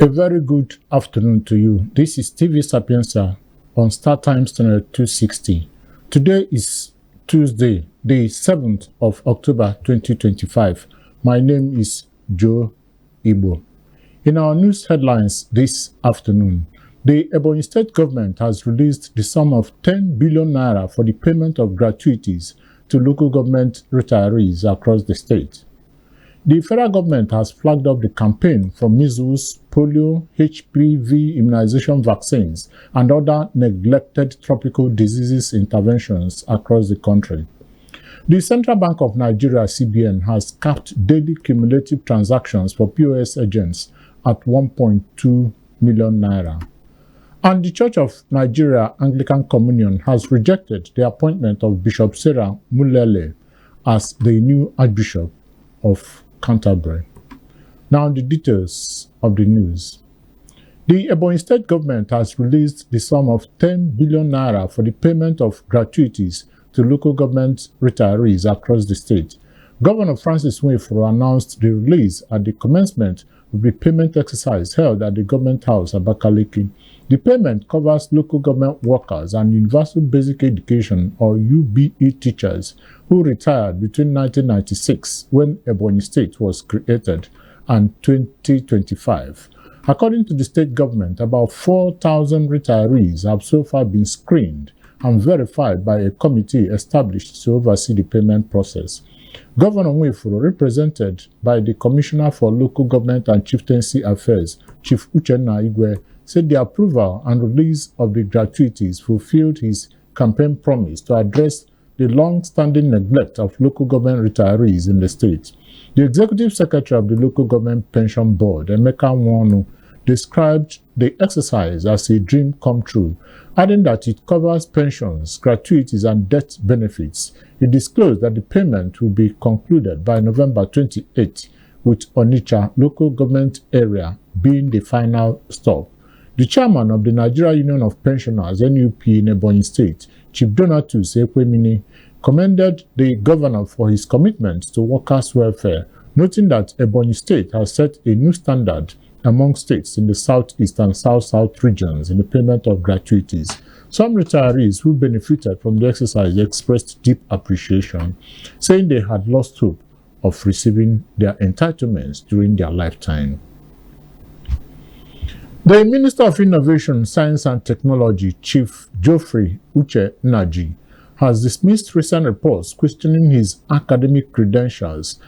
A very good afternoon to you. This is Media Sapientia on Star Times Channel 260. Today is Tuesday, the 7th of October 2025. My name is Joe Igbo. In our news headlines this afternoon, the Ebonyi State government has released the sum of 10 billion naira for the payment of gratuities to local government retirees across the state. The federal government has flagged up the campaign for measles, polio, HPV immunization vaccines, and other neglected tropical diseases interventions across the country. The Central Bank of Nigeria, CBN, has capped daily cumulative transactions for POS agents at 1.2 million naira. And the Church of Nigeria Anglican Communion has rejected the appointment of Bishop Sarah Mullally as the new Archbishop of Canterbury. Now the details of the news. The Ebonyi State government has released the sum of 10 billion naira for the payment of gratuities to local government retirees across the state. Governor Francis Nweforo announced the release at the commencement of the payment exercise held at the Government House, Abakaliki. The payment covers local government workers and Universal Basic Education or UBE teachers who retired between 1996, when Ebonyi State was created, and 2025. According to the state government, about 4,000 retirees have so far been screened and verified by a committee established to oversee the payment process. Governor Nweforo, represented by the Commissioner for Local Government and Chieftaincy Affairs, Chief Uche Nnaji, said the approval and release of the gratuities fulfilled his campaign promise to address the long-standing neglect of local government retirees in the state. The Executive Secretary of the Local Government Pension Board, Emeka Nwonu, described the exercise as a dream come true, adding that it covers pensions, gratuities, and death benefits. He disclosed that the payment will be concluded by November 28, with Onitsha local government area being the final stop. The chairman of the Nigeria Union of Pensioners, NUP, in Ebonyi State, Chief Donatus Ekwemini, commended the governor for his commitment to workers' welfare, noting that Ebonyi State has set a new standard among states in the southeast and south-south regions in the payment of gratuities. Some retirees who benefited from the exercise expressed deep appreciation, saying they had lost hope of receiving their entitlements during their lifetime. The Minister of Innovation, Science and Technology, Chief Geoffrey Uche Nnaji, has dismissed recent reports questioning his academic credentials,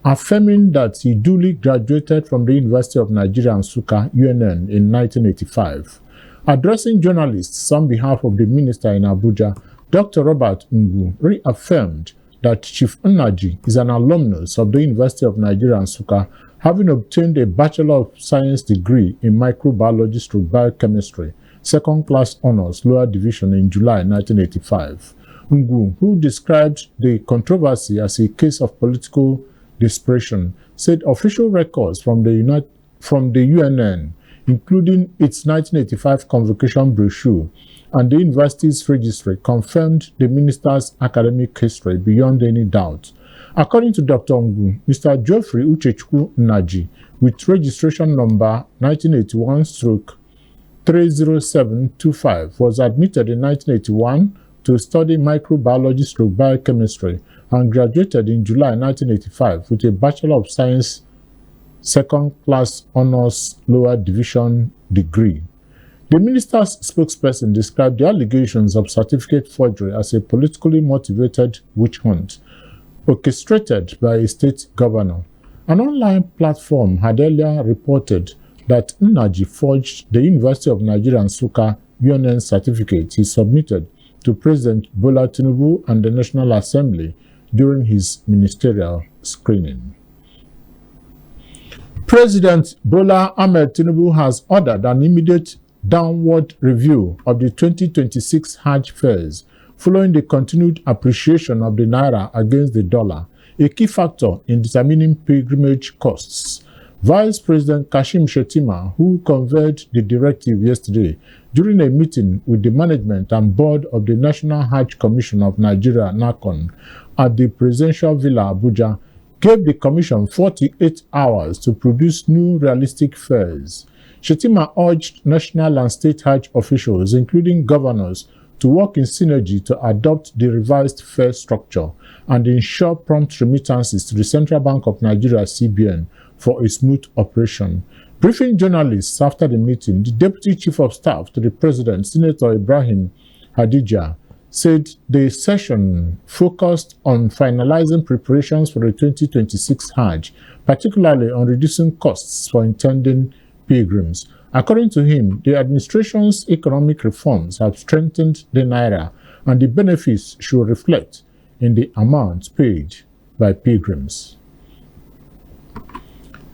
affirming that he duly graduated from the University of Nigeria, Nsukka, UNN, in 1985. Addressing journalists on behalf of the minister in Abuja, Dr. Robert Ngu reaffirmed that Chief Nnaji is an alumnus of the University of Nigeria, Nsukka, having obtained a Bachelor of Science degree in Microbiology/Biochemistry, second-class honors, lower division, in July 1985. Ngu, who described the controversy as a case of political desperation, said official records from the UNN, including its 1985 convocation brochure and the university's registry, confirmed the minister's academic history beyond any doubt. According to Dr. Ngu, Mr. Geoffrey Uche Nnaji, with registration number 1981/30725, was admitted in 1981 to study microbiology/biochemistry and graduated in July 1985 with a Bachelor of Science second-class honors lower division degree. The minister's spokesperson described the allegations of certificate forgery as a politically motivated witch hunt orchestrated by a state governor. An online platform had earlier reported that Nnaji forged the University of Nigeria Nsukka UNN certificate he submitted to President Bola Tinubu and the National Assembly during his ministerial screening. President Bola Ahmed Tinubu has ordered an immediate downward review of the 2026 Hajj fares following the continued appreciation of the naira against the dollar, a key factor in determining pilgrimage costs. Vice President Kashim Shettima, who conveyed the directive yesterday during a meeting with the management and board of the National Hajj Commission of Nigeria, NACON, at the Presidential Villa, Abuja, gave the commission 48 hours to produce new realistic fares. Shettima urged national and state Hajj officials, including governors, to work in synergy to adopt the revised fare structure and ensure prompt remittances to the Central Bank of Nigeria (CBN) for a smooth operation. Briefing journalists after the meeting, the Deputy Chief of Staff to the President, Senator Ibrahim Hadija, said the session focused on finalizing preparations for the 2026 Hajj, particularly on reducing costs for intending pilgrims. According to him, the administration's economic reforms have strengthened the naira, and the benefits should reflect in the amount paid by pilgrims.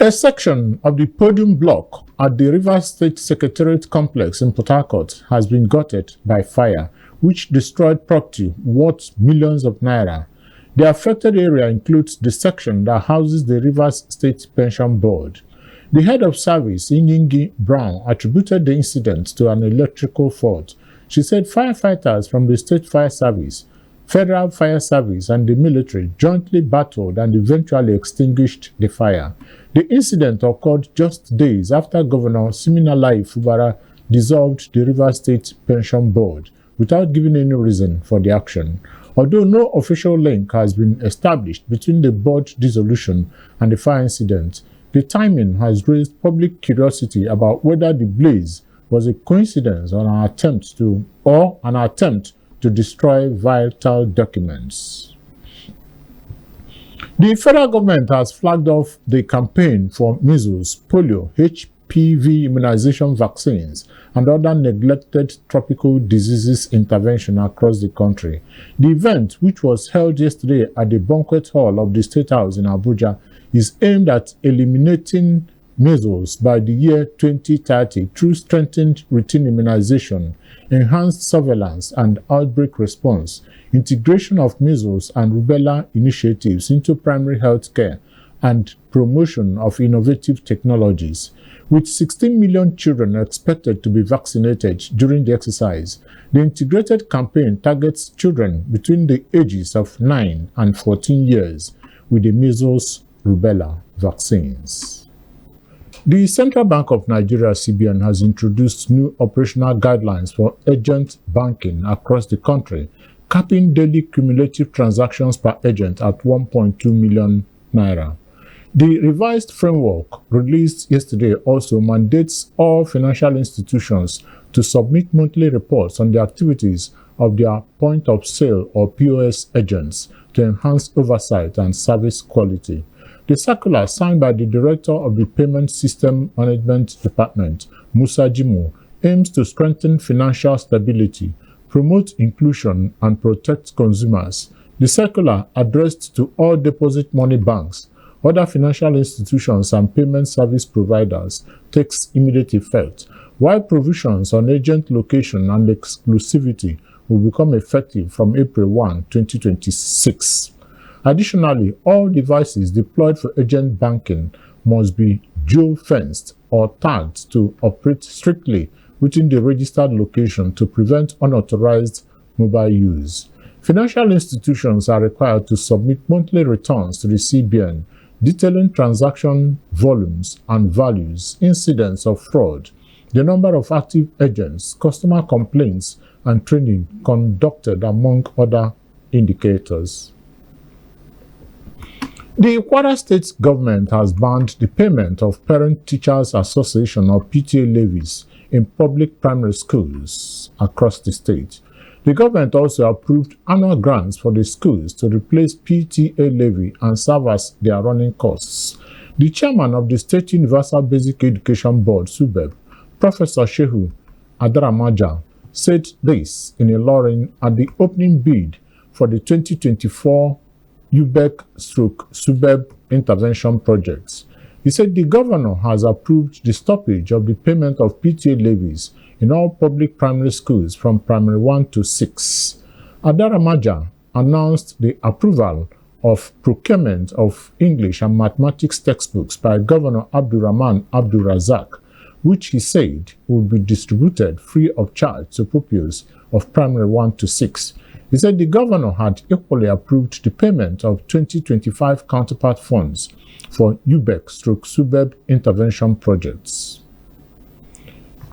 A section of the podium block at the Rivers State Secretariat complex in Port Harcourt has been gutted by fire, which destroyed property worth millions of naira. The affected area includes the section that houses the Rivers State Pension Board. The head of service, Inyingi Brown, attributed the incident to an electrical fault. She said firefighters from the State Fire Service, Federal Fire Service, and the military jointly battled and eventually extinguished the fire. The incident occurred just days after Governor Siminalayi Fubara dissolved the Rivers State Pension Board without giving any reason for the action. Although no official link has been established between the board dissolution and the fire incident, the timing has raised public curiosity about whether the blaze was a coincidence or an attempt to destroy vital documents. The federal government has flagged off the campaign for measles, polio, HPV immunization vaccines, and other neglected tropical diseases intervention across the country. The event, which was held yesterday at the banquet hall of the State House in Abuja, is aimed at eliminating measles by the year 2030 through strengthened routine immunization, enhanced surveillance and outbreak response, integration of measles and rubella initiatives into primary health care, and promotion of innovative technologies. With 16 million children expected to be vaccinated during the exercise, the integrated campaign targets children between the ages of 9 and 14 years with the measles rubella vaccines. The Central Bank of Nigeria (CBN) has introduced new operational guidelines for agent banking across the country, capping daily cumulative transactions per agent at 1.2 million naira. The revised framework released yesterday also mandates all financial institutions to submit monthly reports on the activities of their point-of-sale or POS agents to enhance oversight and service quality. The circular, signed by the Director of the Payment System Management Department, Musa Jimu, aims to strengthen financial stability, promote inclusion, and protect consumers. The circular, addressed to all deposit money banks, other financial institutions, and payment service providers, takes immediate effect, while provisions on agent location and exclusivity will become effective from April 1, 2026. Additionally, all devices deployed for agent banking must be geo-fenced or tagged to operate strictly within the registered location to prevent unauthorized mobile use. Financial institutions are required to submit monthly returns to the CBN detailing transaction volumes and values, incidents of fraud, the number of active agents, customer complaints, and training conducted, among other indicators. The Kwara State government has banned the payment of Parent Teachers Association or PTA levies in public primary schools across the state. The government also approved annual grants for the schools to replace PTA levy and serve as their running costs. The chairman of the State Universal Basic Education Board, SUBEB, Professor Shehu Adaramaja, said this in a hearing at the opening bid for the 2024 UBEC/SUBEB intervention projects. He said the governor has approved the stoppage of the payment of PTA levies in all public primary schools from primary 1 to 6. Adaramaja announced the approval of procurement of English and mathematics textbooks by Governor Abdurrahman Abdulrazak, which he said would be distributed free of charge to pupils of primary 1 to 6. He said the governor had equally approved the payment of 2025 counterpart funds for UBEC/SUBEB intervention projects.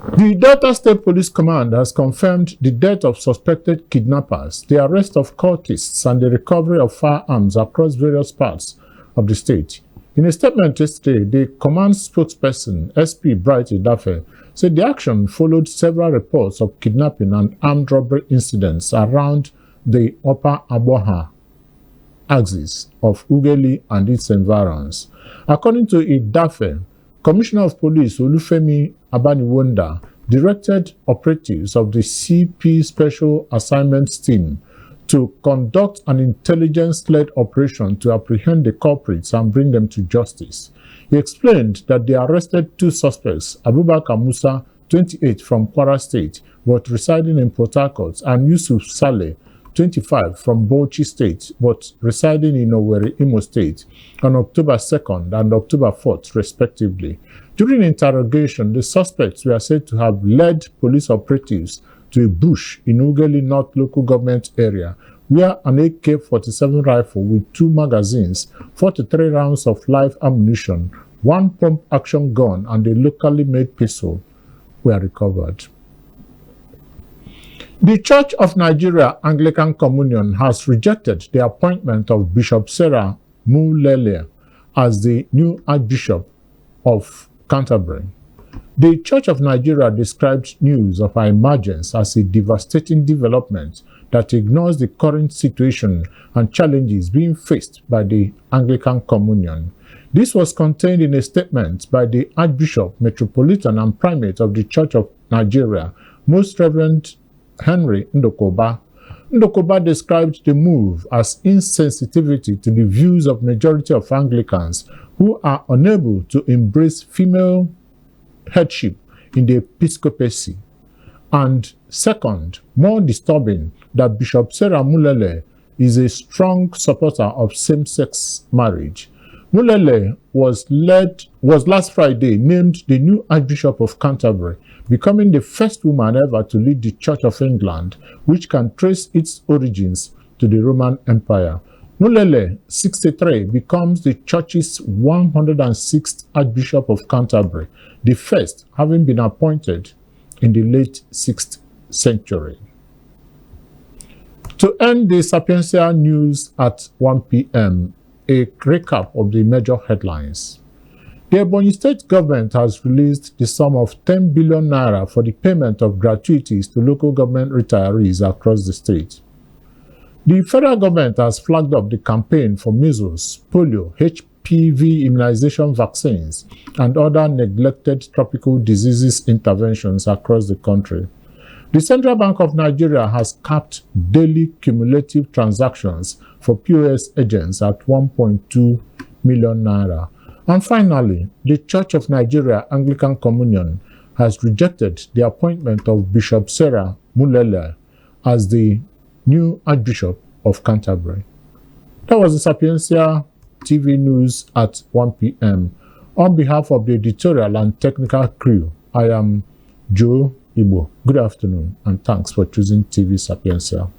The Delta State Police Command has confirmed the death of suspected kidnappers, the arrest of cultists, and the recovery of firearms across various parts of the state. In a statement yesterday, the command spokesperson, SP Bright Idafe, said the action followed several reports of kidnapping and armed robbery incidents around the Upper Aboha axis of Ughelli and its environs. According to Idafe, Commissioner of Police Olufemi Abaniwonda directed operatives of the CP Special Assignments Team to conduct an intelligence-led operation to apprehend the culprits and bring them to justice. He explained that they arrested two suspects, Abubakar Musa, 28, from Kwara State, but residing in Port Harcourt, and Yusuf Saleh, 25, from Bauchi State, but residing in Owerri, Imo State, on October 2nd and October 4th, respectively. During interrogation, the suspects were said to have led police operatives to a bush in Ughelli North local government area, where an AK-47 rifle with 2 magazines, 43 rounds of live ammunition, 1 pump-action gun, and a locally made pistol were recovered. The Church of Nigeria Anglican Communion has rejected the appointment of Bishop Sarah Mullally as the new Archbishop of Canterbury. The Church of Nigeria described news of her emergence as a devastating development that ignores the current situation and challenges being faced by the Anglican Communion. This was contained in a statement by the Archbishop, Metropolitan and Primate of the Church of Nigeria, Most Reverend Henry Ndokoba. Ndokoba described the move as insensitivity to the views of majority of Anglicans who are unable to embrace female headship in the episcopacy. And second, more disturbing, that Bishop Sarah Mullally is a strong supporter of same-sex marriage. Mullally was last Friday named the new Archbishop of Canterbury, becoming the first woman ever to lead the Church of England, which can trace its origins to the Roman Empire. Mullally, 63, becomes the Church's 106th Archbishop of Canterbury, the first having been appointed in the late 6th century. To end the Sapientia news at 1 p.m., a recap of the major headlines. The Ebonyi state government has released the sum of 10 billion naira for the payment of gratuities to local government retirees across the state. The federal government has flagged up the campaign for measles, polio, HPV immunization vaccines, and other neglected tropical diseases interventions across the country. The Central Bank of Nigeria has capped daily cumulative transactions for POS agents at 1.2 million naira. And finally, the Church of Nigeria Anglican Communion has rejected the appointment of Bishop Sarah Mullally as the new Archbishop of Canterbury. That was the Sapientia TV news at 1 p.m. On behalf of the editorial and technical crew, I am Joe Igbo. Good afternoon and thanks for choosing TV Sapientia.